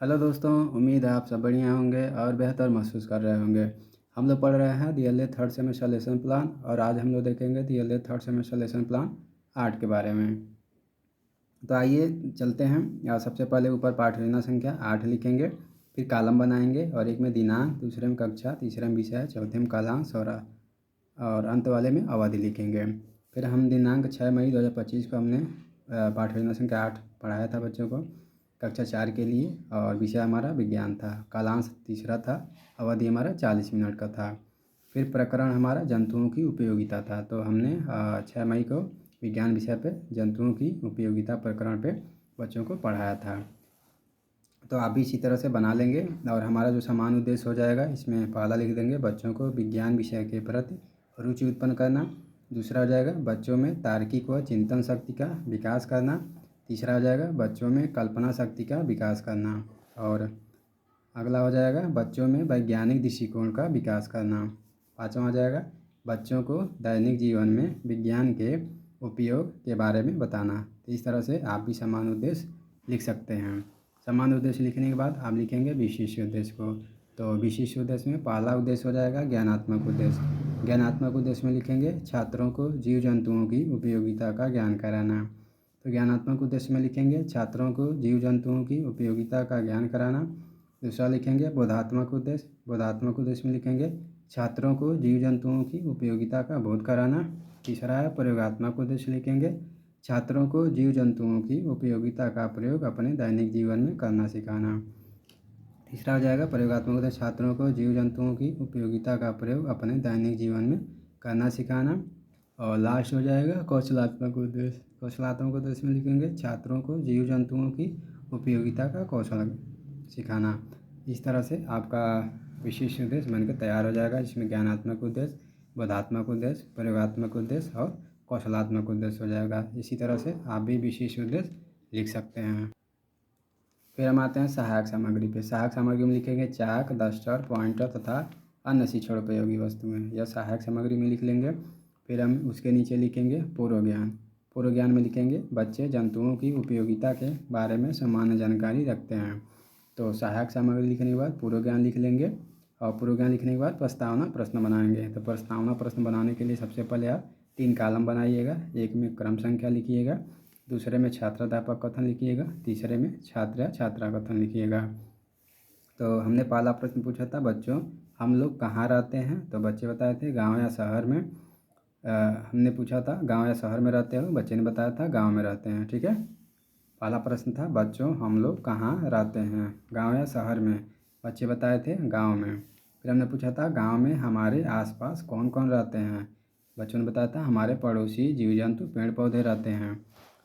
Hello दोस्तों, उम्मीद है आप सब बढ़िया होंगे और बेहतर महसूस कर रहे होंगे। हम लोग पढ़ रहे हैं DElEd third semester lesson plan और आज हम लोग देखेंगे DElEd third semester lesson plan 8 के बारे में। तो आइए चलते हैं। सबसे पहले ऊपर पाठ योजना संख्या 8 लिखेंगे, फिर कॉलम बनाएंगे और एक में दिनांक, दूसरे में कक्षा, तीसरे में विषय, चौथे में कालांश और अंत वाले में अवधि लिखेंगे। फिर हम दिनांक 6 मई 2025 को हमने पाठ योजना संख्या 8 पढ़ाया था बच्चों को कक्षा 4 के लिए और विषय हमारा विज्ञान था। कालांश तीसरा था, अवधि हमारा 40 मिनट का था। फिर प्रकरण हमारा जंतुओं की उपयोगिता था, तो हमने 6 मई को विज्ञान विषय पे जंतुओं की उपयोगिता प्रकरण पे बच्चों को पढ़ाया था। तो आप भी इसी तरह से बना लेंगे और हमारा जो समान उद्देश्य हो जाएगा इसमें पहला लिख देंगे बच्चों को विज्ञान विषय के प्रति रुचि उत्पन्न करना। दूसरा हो जाएगा बच्चों में तार्किक व चिंतन शक्ति का विकास करना। तीसरा हो जाएगा बच्चों में कल्पना शक्ति का विकास करना। और अगला हो जाएगा बच्चों में वैज्ञानिक दृष्टिकोण का विकास करना। पाँचवा हो जाएगा बच्चों को दैनिक जीवन में विज्ञान के उपयोग के बारे में बताना। तो इस तरह से आप भी समान उद्देश्य लिख सकते हैं। समान उद्देश्य लिखने के बाद आप लिखेंगे विशिष्ट उद्देश्य को। तो विशिष्ट उद्देश्य में पहला उद्देश्य हो जाएगा ज्ञानात्मक उद्देश्य। ज्ञानात्मक उद्देश्य में लिखेंगे छात्रों को जीव जंतुओं की उपयोगिता का ज्ञान कराना। तो ज्ञानात्मक उद्देश्य में लिखेंगे छात्रों को जीव जंतुओं की उपयोगिता का ज्ञान कराना। दूसरा लिखेंगे बोधात्मक उद्देश्य। बोधात्मक उद्देश्य में लिखेंगे छात्रों को जीव जंतुओं की उपयोगिता का बोध कराना। तीसरा है प्रयोगात्मक उद्देश्य लिखेंगे छात्रों को जीव जंतुओं की उपयोगिता का प्रयोग अपने दैनिक जीवन में करना सिखाना। तीसरा हो जाएगा प्रयोगात्मक उद्देश्य छात्रों को जीव जंतुओं की उपयोगिता का प्रयोग अपने दैनिक जीवन में करना सिखाना। और लास्ट हो जाएगा कौशलात्मक उद्देश्य। कौशलात्मक उद्देश्य में लिखेंगे छात्रों को जीव जंतुओं की उपयोगिता का कौशल सिखाना। इस तरह से आपका विशिष्ट उद्देश्य बनकर तैयार हो जाएगा, जिसमें ज्ञानात्मक उद्देश्य, बोधात्मक उद्देश्य, प्रयोगात्मक उद्देश्य और कौशलात्मक उद्देश्य हो जाएगा। इसी तरह से आप भी विशिष्ट उद्देश्य लिख सकते हैं। फिर हम आते हैं सहायक सामग्री पे। सहायक सामग्री में लिखेंगे चाक, डस्टर, पॉइंटर तथा अन्य शिक्षण उपयोगी वस्तुएं। यह सहायक सामग्री में लिख लेंगे। फिर हम उसके नीचे लिखेंगे पूर्व ज्ञान। पूर्व ज्ञान में लिखेंगे बच्चे जंतुओं की उपयोगिता के बारे में सामान्य जानकारी रखते हैं। तो सहायक सामग्री लिखने के बाद पूर्व ज्ञान लिख लेंगे और पूर्व ज्ञान लिखने के बाद प्रस्तावना प्रश्न बनाएंगे। तो प्रस्तावना प्रश्न बनाने के लिए सबसे पहले आप 3 कॉलम बनाइएगा। एक में क्रम संख्या लिखिएगा, दूसरे में छात्राध्यापक कथन लिखिएगा, तीसरे में छात्र या छात्रा कथन लिखिएगा। तो हमने पहला प्रश्न पूछा था बच्चों हम लोग कहाँ रहते हैं, तो बच्चे बताए थे गांव या शहर में। हमने पूछा था गांव या शहर में रहते हो, बच्चे ने बताया था गांव में रहते हैं। ठीक है, पहला प्रश्न था बच्चों हम लोग कहाँ रहते हैं, गांव या शहर में। बच्चे बताए थे गांव में। फिर हमने पूछा था गांव में हमारे आसपास कौन कौन रहते हैं। बच्चों ने बताया था हमारे पड़ोसी जीव जंतु पेड़ पौधे रहते हैं।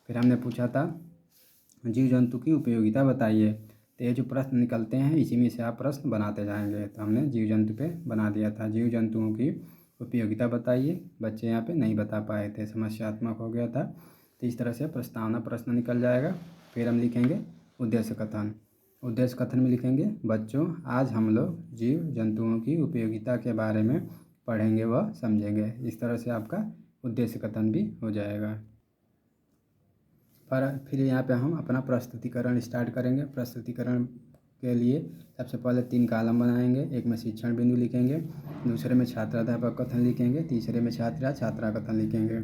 फिर हमने पूछा था जीव जंतु की उपयोगिता बताइए। तो ये जो प्रश्न निकलते हैं इसी में से आप प्रश्न बनाते जाएंगे। तो हमने जीव जंतु पे बना दिया था जीव जंतुओं की उपयोगिता बताइए। बच्चे यहाँ पे नहीं बता पाए थे, समस्यात्मक हो गया था। तो इस तरह से प्रस्तावना प्रश्न निकल जाएगा। फिर हम लिखेंगे उद्देश्य कथन। उद्देश्य कथन में लिखेंगे बच्चों आज हम लोग जीव जंतुओं की उपयोगिता के बारे में पढ़ेंगे व समझेंगे। इस तरह से आपका उद्देश्य कथन भी हो जाएगा। फिर यहाँ पे हम अपना प्रस्तुतिकरण स्टार्ट करेंगे। प्रस्तुतिकरण के लिए सबसे पहले 3 कॉलम बनाएंगे। एक में शिक्षण बिंदु लिखेंगे, दूसरे में छात्राध्यापक कथन लिखेंगे, तीसरे में छात्र या छात्रा कथन लिखेंगे।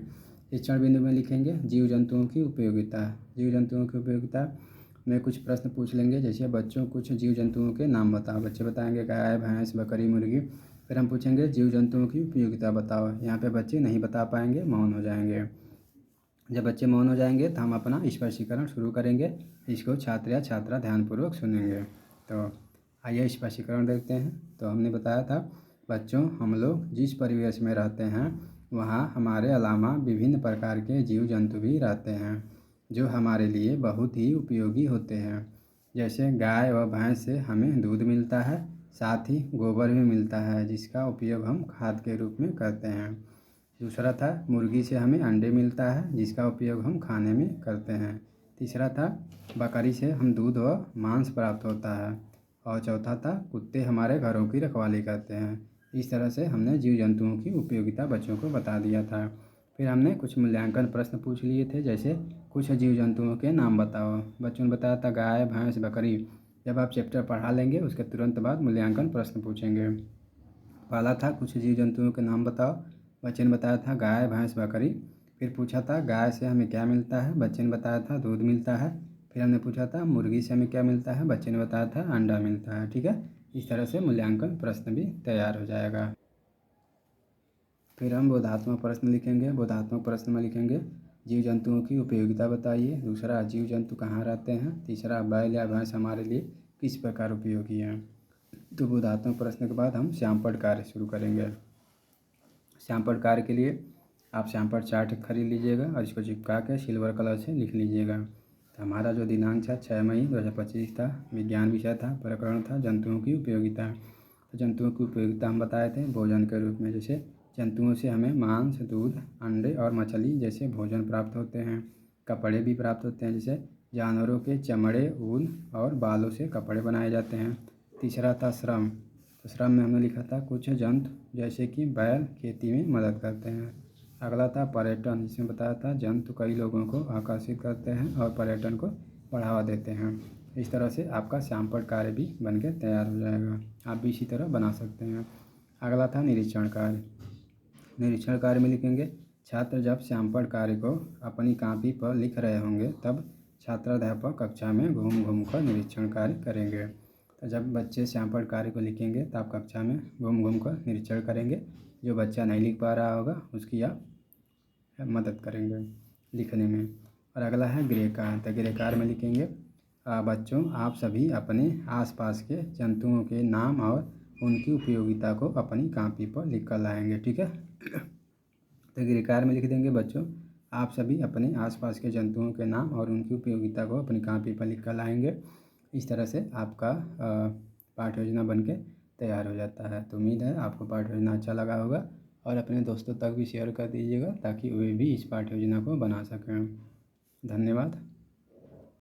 शिक्षण बिंदु में लिखेंगे जीव जंतुओं की उपयोगिता। जीव जंतुओं की उपयोगिता में कुछ प्रश्न पूछ लेंगे, जैसे बच्चों कुछ जीव जंतुओं के नाम बताओ। बच्चे बताएंगे गाय, भैंस, बकरी, मुर्गी। फिर हम पूछेंगे जीव जंतुओं की उपयोगिता बताओ। यहाँ पे बच्चे नहीं बता पाएंगे, मौन हो जाएंगे। जब बच्चे मौन हो जाएंगे तो हम अपना स्पष्टीकरण शुरू करेंगे। इसको छात्र या छात्रा ध्यानपूर्वक सुनेंगे। तो आइए स्पष्टीकरण देखते हैं। तो हमने बताया था बच्चों हम लोग जिस परिवेश में रहते हैं वहाँ हमारे अलावा विभिन्न प्रकार के जीव जंतु भी रहते हैं जो हमारे लिए बहुत ही उपयोगी होते हैं। जैसे गाय व भैंस से हमें दूध मिलता है, साथ ही गोबर भी मिलता है जिसका उपयोग हम खाद के रूप में करते हैं। दूसरा था मुर्गी से हमें अंडे मिलता है जिसका उपयोग हम खाने में करते हैं। तीसरा था बकरी से हम दूध व मांस प्राप्त होता है। और चौथा था कुत्ते हमारे घरों की रखवाली करते हैं। इस तरह से हमने जीव जंतुओं की उपयोगिता बच्चों को बता दिया था। फिर हमने कुछ मूल्यांकन प्रश्न पूछ लिए थे, जैसे कुछ जीव जंतुओं के नाम बताओ। बच्चों ने बताया था गाय, भैंस, बकरी। जब आप चैप्टर पढ़ा लेंगे उसके तुरंत बाद मूल्यांकन प्रश्न पूछेंगे। पहला था कुछ जीव जंतुओं के नाम बताओ। बच्चे ने बताया था गाय, भैंस, बकरी। फिर पूछा था गाय से हमें क्या मिलता है। बच्चे ने बताया था दूध मिलता है। फिर हमने पूछा था मुर्गी से हमें क्या मिलता है। बच्चे ने बताया था अंडा मिलता है। ठीक है, इस तरह से मूल्यांकन प्रश्न भी तैयार हो जाएगा। फिर हम बोधात्मक प्रश्न लिखेंगे। बोधात्मक प्रश्न में लिखेंगे जीव जंतुओं की उपयोगिता बताइए। दूसरा, जीव जंतु कहाँ रहते हैं। तीसरा, बैल या भैंस हमारे लिए किस प्रकार उपयोगी हैं। तो बोधात्मक प्रश्न के बाद हम श्यामपट्ट कार्य शुरू करेंगे। श्यामपट्ट कार्य के लिए आप श्यामपट्ट चार्ट खरीद लीजिएगा और इसको चिपका के सिल्वर कलर से लिख लीजिएगा। तो हमारा जो दिनांक था 6 मई 2025 था। विज्ञान विषय था, प्रकरण था जंतुओं की उपयोगिता। तो जंतुओं की उपयोगिता हम बताए थे भोजन के रूप में, जैसे जंतुओं से हमें मांस, दूध, अंडे और मछली जैसे भोजन प्राप्त होते हैं। कपड़े भी प्राप्त होते हैं, जैसे जानवरों के चमड़े, ऊन और बालों से कपड़े बनाए जाते हैं। तीसरा था श्रम। तो श्रम में हमने लिखा था कुछ जंतु जैसे कि बैल खेती में मदद करते हैं। अगला था पर्यटन, जिसमें बताया था जंतु कई लोगों को आकर्षित करते हैं और पर्यटन को बढ़ावा देते हैं। इस तरह से आपका श्यामपट्ट कार्य भी बन के तैयार हो जाएगा। आप भी इसी तरह बना सकते हैं। अगला था निरीक्षण कार्य। निरीक्षण कार्य में लिखेंगे छात्र जब श्यामपट्ट कार्य को अपनी कॉपी पर लिख रहे होंगे तब छात्राध्यापक कक्षा में घूम घूम कर निरीक्षण कार्य करेंगे। तो जब बच्चे श्यामपट्ट कार्य को लिखेंगे तो आप कक्षा में घूम घूम कर निरीक्षण करेंगे। जो बच्चा नहीं लिख पा रहा होगा उसकी आप मदद करेंगे लिखने में। और अगला है गृहकार्य। तो गृहकार्य में लिखेंगे बच्चों आप सभी अपने आसपास के जंतुओं के नाम और उनकी उपयोगिता को अपनी कॉपी पर लिख कर लाएंगे। ठीक है, तो गृहकार्य में लिख देंगे बच्चों आप सभी अपने आसपास के जंतुओं के नाम और उनकी उपयोगिता को अपनी कॉपी पर लिख कर लाएंगे। इस तरह से आपका पाठ योजना बन के तैयार हो जाता है। तो उम्मीद है आपको पाठ योजना अच्छा लगा होगा और अपने दोस्तों तक भी शेयर कर दीजिएगा ताकि वे भी इस पाठ योजना को बना सकें। धन्यवाद।